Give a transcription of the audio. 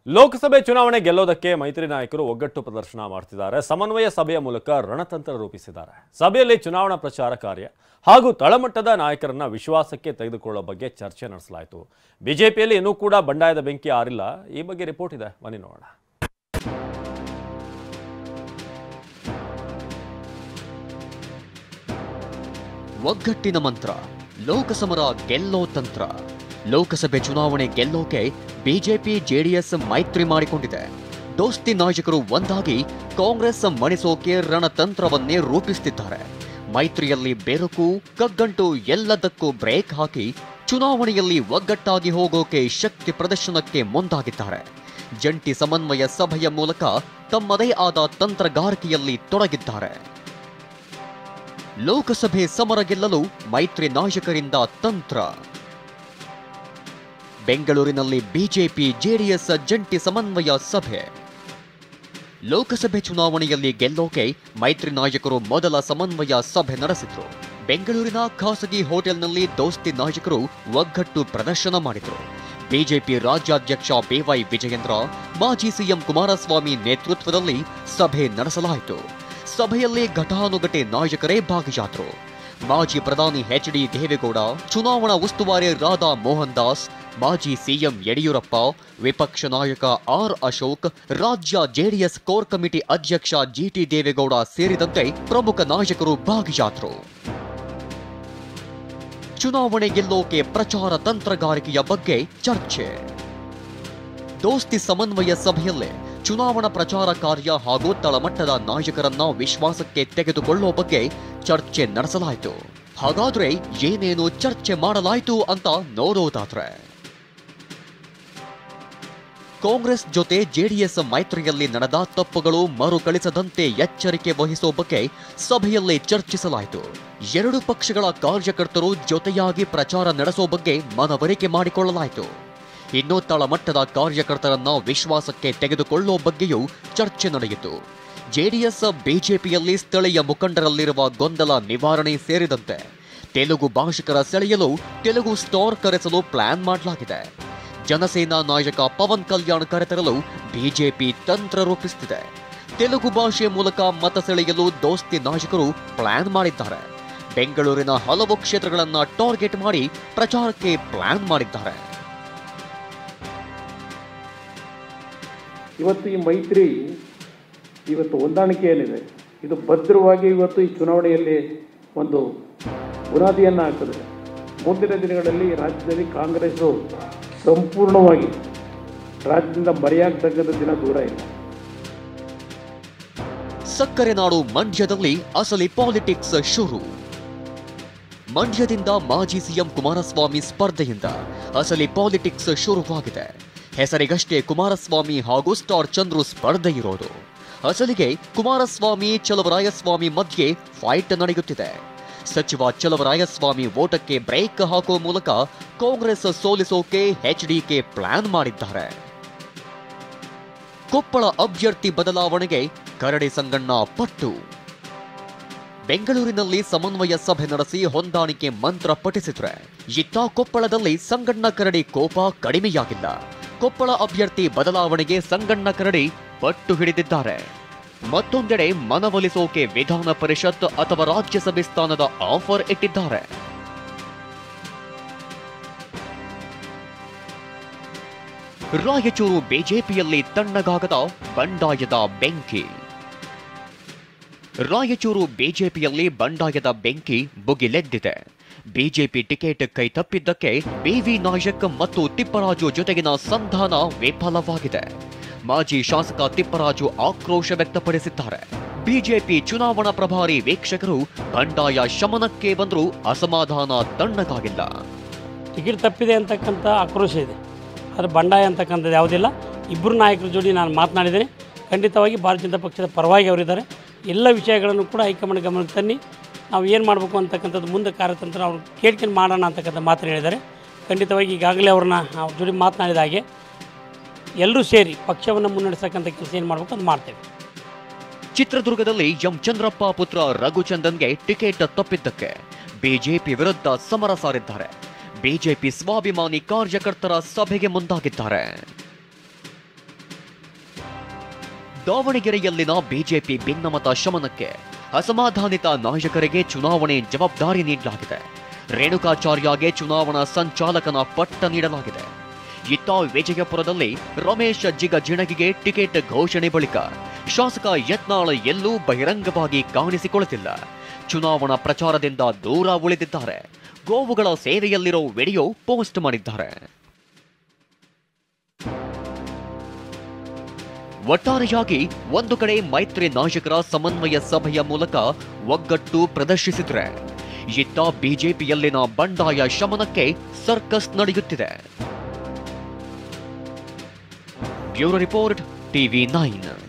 ಲೋಕಸಭೆ ಚುನಾವಣೆ ಗೆಲ್ಲೋದಕ್ಕೆ ಮೈತ್ರಿ ನಾಯಕರು ಒಗ್ಗಟ್ಟು ಪ್ರದರ್ಶನ ಮಾಡ್ತಿದ್ದಾರೆ. ಸಮನ್ವಯ ಸಭೆಯ ಮೂಲಕ ರಣತಂತ್ರ ರೂಪಿಸಿದ್ದಾರೆ. ಸಭೆಯಲ್ಲಿ ಚುನಾವಣಾ ಪ್ರಚಾರ ಕಾರ್ಯ ಹಾಗೂ ತಳಮಟ್ಟದ ನಾಯಕರನ್ನ ವಿಶ್ವಾಸಕ್ಕೆ ತೆಗೆದುಕೊಳ್ಳೋ ಬಗ್ಗೆ ಚರ್ಚೆ ನಡೆಸಲಾಯಿತು. ಬಿಜೆಪಿಯಲ್ಲಿ ಇನ್ನೂ ಕೂಡ ಬಂಡಾಯದ ಬೆಂಕಿ ಆರಿಲ್ಲ. ಈ ಬಗ್ಗೆ ರಿಪೋರ್ಟ್ ಇದೆ, ಬನ್ನಿ ನೋಡೋಣ. ಒಗ್ಗಟ್ಟಿನ ಮಂತ್ರ, ಲೋಕಸಮರ ಗೆಲ್ಲೋ ತಂತ್ರ. ಲೋಕಸಭೆ ಚುನಾವಣೆ ಗೆಲ್ಲೋಕೆ ಬಿಜೆಪಿ ಜೆಡಿಎಸ್ ಮೈತ್ರಿ ಮಾಡಿಕೊಂಡಿದೆ. ದೋಸ್ತಿ ನಾಯಕರು ಒಂದಾಗಿ ಕಾಂಗ್ರೆಸ್ ಮಣಿಸೋಕೆ ರಣತಂತ್ರವನ್ನೇ ರೂಪಿಸುತ್ತಿದ್ದಾರೆ. ಮೈತ್ರಿಯಲ್ಲಿ ಬೆರುಕು ಕಗ್ಗಂಟು ಎಲ್ಲದಕ್ಕೂ ಬ್ರೇಕ್ ಹಾಕಿ ಚುನಾವಣೆಯಲ್ಲಿ ಒಗ್ಗಟ್ಟಾಗಿ ಹೋಗೋಕೆ ಶಕ್ತಿ ಪ್ರದರ್ಶನಕ್ಕೆ ಮುಂದಾಗಿದ್ದಾರೆ. ಜಂಟಿ ಸಮನ್ವಯ ಸಭೆಯ ಮೂಲಕ ತಮ್ಮದೇ ಆದ ತಂತ್ರಗಾರಿಕೆಯಲ್ಲಿ ತೊಡಗಿದ್ದಾರೆ. ಲೋಕಸಭೆ ಸಮರ ಗೆಲ್ಲಲು ಮೈತ್ರಿ ನಾಯಕರಿಂದ ತಂತ್ರ. ಬೆಂಗಳೂರಿನಲ್ಲಿ ಬಿಜೆಪಿ ಜೆಡಿಎಸ್ ಜಂಟಿ ಸಮನ್ವಯ ಸಭೆ. ಲೋಕಸಭೆ ಚುನಾವಣೆಯಲ್ಲಿ ಗೆಲ್ಲೋಕೆ ಮೈತ್ರಿ ನಾಯಕರು ಮೊದಲ ಸಮನ್ವಯ ಸಭೆ ನಡೆಸಿದ್ರು. ಬೆಂಗಳೂರಿನ ಖಾಸಗಿ ಹೋಟೆಲ್ನಲ್ಲಿ ದೋಸ್ತಿ ನಾಯಕರು ಒಗ್ಗಟ್ಟು ಪ್ರದರ್ಶನ ಮಾಡಿದರು. ಬಿಜೆಪಿ ರಾಜ್ಯಾಧ್ಯಕ್ಷ ಬಿವೈ ವಿಜಯೇಂದ್ರ, ಮಾಜಿ ಸಿಎಂ ಕುಮಾರಸ್ವಾಮಿ ನೇತೃತ್ವದಲ್ಲಿ ಸಭೆ ನಡೆಸಲಾಯಿತು. ಸಭೆಯಲ್ಲಿ ಘಟಾನುಘಟಿ ನಾಯಕರೇ ಭಾಗಿಯಾದರು. ಮಾಜಿ ಪ್ರಧಾನಿ ಎಚ್.ಡಿ. ದೇವೇಗೌಡ, ಚುನಾವಣಾ ಉಸ್ತುವಾರಿ ರಾಧಾ ಮೋಹನ್ ದಾಸ್, ಮಾಜಿ ಸಿಎಂ ಯಡಿಯೂರಪ್ಪ, ವಿಪಕ್ಷ ನಾಯಕ ಆರ್ ಅಶೋಕ್, ರಾಜ್ಯ ಜೆಡಿಎಸ್ ಕೋರ್ ಕಮಿಟಿ ಅಧ್ಯಕ್ಷ ಜಿಟಿ ದೇವೇಗೌಡ ಸೇರಿದಂತೆ ಪ್ರಮುಖ ನಾಯಕರು ಭಾಗಿಯಾದರು. ಚುನಾವಣೆ ಗೆಲ್ಲೋಕೆ ಪ್ರಚಾರ ತಂತ್ರಗಾರಿಕೆಯ ಬಗ್ಗೆ ಚರ್ಚೆ. ದೋಸ್ತಿ ಸಮನ್ವಯ ಸಭೆಯಲ್ಲೇ ಚುನಾವಣಾ ಪ್ರಚಾರ ಕಾರ್ಯ ಹಾಗೂ ತಳಮಟ್ಟದ ನಾಯಕರನ್ನ ವಿಶ್ವಾಸಕ್ಕೆ ತೆಗೆದುಕೊಳ್ಳುವ ಬಗ್ಗೆ ಚರ್ಚೆ ನಡೆಸಲಾಯಿತು. ಹಾಗಾದ್ರೆ ಏನೇನು ಚರ್ಚೆ ಮಾಡಲಾಯಿತು ಅಂತ ನೋಡೋದಾದ್ರೆ, ಕಾಂಗ್ರೆಸ್ ಜೊತೆ ಜೆಡಿಎಸ್ ಮೈತ್ರಿಯಲ್ಲಿ ನಡೆದ ತಪ್ಪುಗಳು ಮರುಕಳಿಸದಂತೆ ಎಚ್ಚರಿಕೆ ವಹಿಸುವ ಬಗ್ಗೆ ಸಭೆಯಲ್ಲಿ ಚರ್ಚಿಸಲಾಯಿತು. ಎರಡು ಪಕ್ಷಗಳ ಕಾರ್ಯಕರ್ತರು ಜೊತೆಯಾಗಿ ಪ್ರಚಾರ ನಡೆಸುವ ಬಗ್ಗೆ ಮನವರಿಕೆ ಮಾಡಿಕೊಳ್ಳಲಾಯಿತು. ಇನ್ನು ತಳಮಟ್ಟದ ಕಾರ್ಯಕರ್ತರನ್ನ ವಿಶ್ವಾಸಕ್ಕೆ ತೆಗೆದುಕೊಳ್ಳುವ ಬಗ್ಗೆಯೂ ಚರ್ಚೆ ನಡೆಯಿತು. ಜೆಡಿಎಸ್ ಬಿಜೆಪಿಯಲ್ಲಿ ಸ್ಥಳೀಯ ಮುಖಂಡರಲ್ಲಿರುವ ಗೊಂದಲ ನಿವಾರಣೆ ಸೇರಿದಂತೆ ತೆಲುಗು ಭಾಷಿಕರ ಸೆಳೆಯಲು ತೆಲುಗು ಸ್ಟಾರ್ ಕರೆಸಲು ಪ್ಲಾನ್ ಮಾಡಲಾಗಿದೆ. ಜನಸೇನಾ ನಾಯಕ ಪವನ್ ಕಲ್ಯಾಣ್ ಕರೆತರಲು ಬಿಜೆಪಿ ತಂತ್ರ ರೂಪಿಸುತ್ತಿದೆ. ತೆಲುಗು ಭಾಷೆ ಮೂಲಕ ಮತ ಸೆಳೆಯಲು ದೋಸ್ತಿ ನಾಯಕರು ಪ್ಲಾನ್ ಮಾಡಿದ್ದಾರೆ. ಬೆಂಗಳೂರಿನ ಹಲವು ಕ್ಷೇತ್ರಗಳನ್ನ ಟಾರ್ಗೆಟ್ ಮಾಡಿ ಪ್ರಚಾರಕ್ಕೆ ಪ್ಲಾನ್ ಮಾಡಿದ್ದಾರೆ. ಇವತ್ತು ಈ ಮೈತ್ರಿ ಇವತ್ತು ಹೊಂದಾಣಿಕೆ ಏನಿದೆ ಇದು ಭದ್ರವಾಗಿ ಇವತ್ತು ಈ ಚುನಾವಣೆಯಲ್ಲಿ ಒಂದು ಬುನಾದಿಯನ್ನು ಹಾಕಿದೆ. ಮುಂದಿನ ದಿನಗಳಲ್ಲಿ ರಾಜ್ಯದಲ್ಲಿ ಕಾಂಗ್ರೆಸ್ಸು ಸಂಪೂರ್ಣವಾಗಿ ರಾಜ್ಯದಿಂದ ಮರೆಯಾಗತಕ್ಕಂಥ ದಿನ ದೂರ ಇಲ್ಲ. ಸಕ್ಕರೆ ನಾಡು ಮಂಡ್ಯದಲ್ಲಿ ಅಸಲಿ ಪಾಲಿಟಿಕ್ಸ್ ಶುರು. ಮಂಡ್ಯದಿಂದ ಮಾಜಿ ಸಿಎಂ ಕುಮಾರಸ್ವಾಮಿ ಸ್ಪರ್ಧೆಯಿಂದ ಅಸಲಿ ಪಾಲಿಟಿಕ್ಸ್ ಶುರುವಾಗಿದೆ. ಹೆಸರಿಗಷ್ಟೇ ಕುಮಾರಸ್ವಾಮಿ ಹಾಗೂ ಸ್ಟಾರ್ ಚಂದ್ರು ಸ್ಪರ್ಧೆ ಇರೋದು. ಅಸಲಿಗೆ ಕುಮಾರಸ್ವಾಮಿ ಚಲವರಾಯಸ್ವಾಮಿ ಮಧ್ಯೆ ಫೈಟ್ ನಡೆಯುತ್ತಿದೆ. ಸಚಿವ ಚಲವರಾಯಸ್ವಾಮಿ ಓಟಕ್ಕೆ ಬ್ರೇಕ್ ಹಾಕುವ ಮೂಲಕ ಕಾಂಗ್ರೆಸ್ ಸೋಲಿಸೋಕೆ ಎಚ್ಡಿಕೆ ಪ್ಲಾನ್ ಮಾಡಿದ್ದಾರೆ. ಕೊಪ್ಪಳ ಅಭ್ಯರ್ಥಿ ಬದಲಾವಣೆಗೆ ಕರಡಿ ಸಂಗಣ್ಣ ಪಟ್ಟು. ಬೆಂಗಳೂರಿನಲ್ಲಿ ಸಮನ್ವಯ ಸಭೆ ನಡೆಸಿ ಹೊಂದಾಣಿಕೆ ಮಂತ್ರ ಪಠಿಸಿದ್ರೆ, ಇತ್ತ ಕೊಪ್ಪಳದಲ್ಲಿ ಸಂಗಣ್ಣ ಕರಡಿ ಕೋಪ ಕಡಿಮೆಯಾಗಿಲ್ಲ. ಕೊಪ್ಪಳ ಅಭ್ಯರ್ಥಿ ಬದಲಾವಣೆಗೆ ಸಂಗಣ್ಣ ಕರಡಿ ಪಟ್ಟು ಹಿಡಿದಿದ್ದಾರೆ. ಮತ್ತೊಂದೆಡೆ ಮನವೊಲಿಸೋಕೆ ವಿಧಾನ ಪರಿಷತ್ ಅಥವಾ ರಾಜ್ಯಸಭೆ ಸ್ಥಾನದ ಆಫರ್ ಇಟ್ಟಿದ್ದಾರೆ. ರಾಯಚೂರು ಬಿಜೆಪಿಯಲ್ಲಿ ತಣ್ಣಗಾಗದ ಬಂಡಾಯದ ಬೆಂಕಿ. ರಾಯಚೂರು ಬಿಜೆಪಿಯಲ್ಲಿ ಬಂಡಾಯದ ಬೆಂಕಿ ಭುಗಿಲೆದ್ದಿದೆ. ಬಿಜೆಪಿ ಟಿಕೆಟ್ ಕೈ ತಪ್ಪಿದ್ದಕ್ಕೆ ಬಿವಿ ನಾಯಕ್ ಮತ್ತು ತಿಪ್ಪರಾಜು ಜೊತೆಗಿನ ಸಂಧಾನ ವಿಫಲವಾಗಿದೆ. ಮಾಜಿ ಶಾಸಕ ತಿಪ್ಪರಾಜು ಆಕ್ರೋಶ ವ್ಯಕ್ತಪಡಿಸಿದ್ದಾರೆ. ಬಿಜೆಪಿ ಚುನಾವಣಾ ಪ್ರಭಾರಿ ವೀಕ್ಷಕರು ಬಂಡಾಯ ಶಮನಕ್ಕೆ ಬಂದರೂ ಅಸಮಾಧಾನ ತಣ್ಣಗಾಗಿಲ್ಲ. ಟಿಕೆಟ್ ತಪ್ಪಿದೆ ಅಂತಕ್ಕಂಥ ಆಕ್ರೋಶ ಇದೆ, ಆದರೆ ಬಂಡಾಯ ಅಂತಕ್ಕಂಥದ್ದು ಯಾವುದಿಲ್ಲ. ಇಬ್ಬರು ನಾಯಕರ ಜೋಡಿ ನಾನು ಮಾತನಾಡಿದ್ದೇನೆ. ಖಂಡಿತವಾಗಿ ಭಾರತೀಯ ಜನತಾ ಪಕ್ಷದ ಪರವಾಗಿ ಅವರಿದ್ದಾರೆ. ಎಲ್ಲ ವಿಷಯಗಳನ್ನು ಕೂಡ ಹೈಕಮಾಂಡ್ ಗಮನಕ್ಕೆ ತನ್ನಿ ನಾವು ಏನು ಮಾಡಬೇಕು ಅಂತಕ್ಕಂಥದ್ದು ಮುಂದೆ ಕಾರ್ಯತಂತ್ರ ಅವ್ರು ಕೇಳ್ಕೊಂಡು ಮಾಡೋಣ ಅಂತಕ್ಕಂಥ ಮಾತನ್ನು ಹೇಳಿದ್ದಾರೆ. ಖಂಡಿತವಾಗಿ ಈಗಾಗಲೇ ಅವ್ರನ್ನ ಅವ್ರ ಜೋಡಿ ಮಾತನಾಡಿದ ಹಾಗೆ ಎಲ್ಲರೂ ಸೇರಿ ಪಕ್ಷವನ್ನು ಮುನ್ನಡೆಸಕ್ಕಂಥ ಕೆಲಸ ಏನು ಮಾಡಬೇಕು ಅದು ಮಾಡ್ತೇವೆ. ಚಿತ್ರದುರ್ಗದಲ್ಲಿ ಎಂ ಚಂದ್ರಪ್ಪ ಪುತ್ರ ರಘುಚಂದನ್ಗೆ ಟಿಕೆಟ್ ತಪ್ಪಿದ್ದಕ್ಕೆ ಬಿಜೆಪಿ ವಿರುದ್ಧ ಸಮರ ಸಾರಿದ್ದಾರೆ. ಬಿಜೆಪಿ ಸ್ವಾಭಿಮಾನಿ ಕಾರ್ಯಕರ್ತರ ಸಭೆಗೆ ಮುಂದಾಗಿದ್ದಾರೆ. ದಾವಣಗೆರೆಯಲ್ಲಿನ ಬಿಜೆಪಿ ಭಿನ್ನಮತ ಶಮನಕ್ಕೆ ಅಸಮಾಧಾನಿತ ನಾಯಕರಿಗೆ ಚುನಾವಣೆ ಜವಾಬ್ದಾರಿ ನೀಡಲಾಗಿದೆ. ರೇಣುಕಾಚಾರ್ಯಗೆ ಚುನಾವಣಾ ಸಂಚಾಲಕನ ಪಟ್ಟ ನೀಡಲಾಗಿದೆ. ಇತ್ತ ವಿಜಯಪುರದಲ್ಲಿ ರಮೇಶ್ ಜಿಗಜಿಣಗಿಗೆ ಟಿಕೆಟ್ ಘೋಷಣೆ ಬಳಿಕ ಶಾಸಕ ಯತ್ನಾಳ್ ಎಲ್ಲೂ ಬಹಿರಂಗವಾಗಿ ಕಾಣಿಸಿಕೊಳ್ಳುತ್ತಿಲ್ಲ. ಚುನಾವಣಾ ಪ್ರಚಾರದಿಂದ ದೂರ ಉಳಿದಿದ್ದಾರೆ. ಗೋವುಗಳ ಸೇವೆಯಲ್ಲಿರೋ ವಿಡಿಯೋ ಪೋಸ್ಟ್ ಮಾಡಿದ್ದಾರೆ. ಒಟ್ಟಾರೆಯಾಗಿ ಒಂದು ಕಡೆ ಮೈತ್ರಿ ನಾಯಕರ ಸಮನ್ವಯ ಸಭೆಯ ಮೂಲಕ ಒಗ್ಗಟ್ಟು ಪ್ರದರ್ಶಿಸಿದ್ರೆ, ಇತ್ತ ಬಿಜೆಪಿಯಲ್ಲಿನ ಬಂಡಾಯ ಶಮನಕ್ಕೆ ಸರ್ಕಸ್ ನಡೆಯುತ್ತಿದೆ. Bureau report, TV9.